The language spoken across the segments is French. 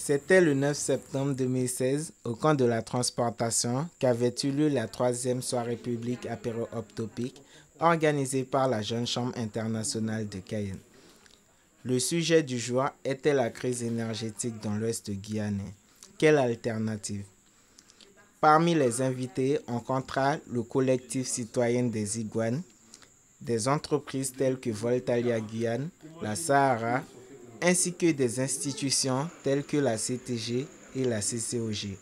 C'était le 9 septembre 2016, au camp de la transportation, qu'avait eu lieu la 3e soirée publique apéro-optopique organisée par la Jeune Chambre internationale de Cayenne. Le sujet du jour était la crise énergétique dans l'Ouest guyanais. Quelle alternative? Parmi les invités, on comptera le collectif citoyen des Iguanes, des entreprises telles que Voltalia Guyane, la Sahara, ainsi que des institutions telles que la CTG et la CCOG.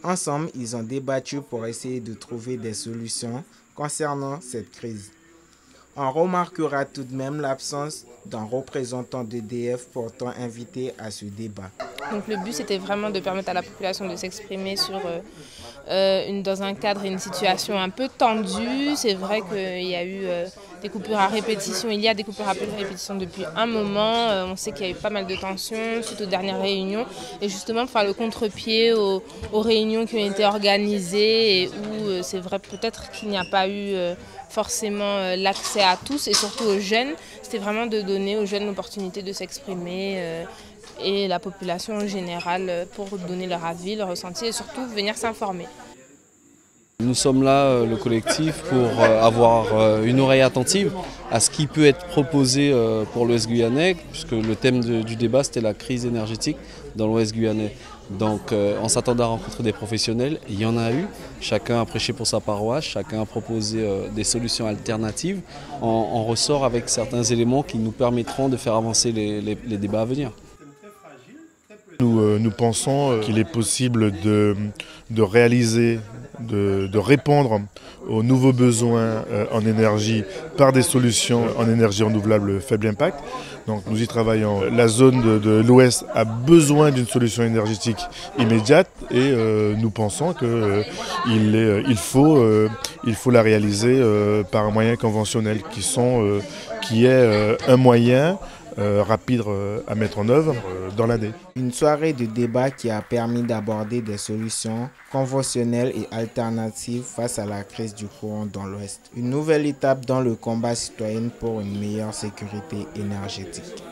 Ensemble, ils ont débattu pour essayer de trouver des solutions concernant cette crise. On remarquera tout de même l'absence d'un représentant d'EDF pourtant invité à ce débat. Donc le but, c'était vraiment de permettre à la population de s'exprimer sur, dans un cadre et une situation un peu tendue. C'est vrai qu'il y a eu des coupures à répétition. Il y a des coupures à répétition depuis un moment. On sait qu'il y a eu pas mal de tensions suite aux dernières réunions. Et justement, pour faire le contre-pied aux réunions qui ont été organisées et où c'est vrai peut-être qu'il n'y a pas eu forcément l'accès à tous et surtout aux jeunes. C'était vraiment de donner aux jeunes l'opportunité de s'exprimer et la population en général pour donner leur avis, leur ressenti et surtout venir s'informer. Nous sommes là, le collectif, pour avoir une oreille attentive à ce qui peut être proposé pour l'Ouest guyanais, puisque le thème du débat c'était la crise énergétique dans l'Ouest guyanais. Donc on s'attendait à rencontrer des professionnels, il y en a eu, chacun a prêché pour sa paroisse, chacun a proposé des solutions alternatives. On ressort avec certains éléments qui nous permettront de faire avancer les débats à venir. Nous pensons qu'il est possible de réaliser, de répondre aux nouveaux besoins en énergie par des solutions en énergie renouvelable faible impact. Donc nous y travaillons. La zone de l'Ouest a besoin d'une solution énergétique immédiate et nous pensons qu'il faut la réaliser par un moyen conventionnel qui est un moyen rapide à mettre en œuvre dans l'année. Une soirée de débat qui a permis d'aborder des solutions conventionnelles et alternatives face à la crise du courant dans l'Ouest. Une nouvelle étape dans le combat citoyen pour une meilleure sécurité énergétique.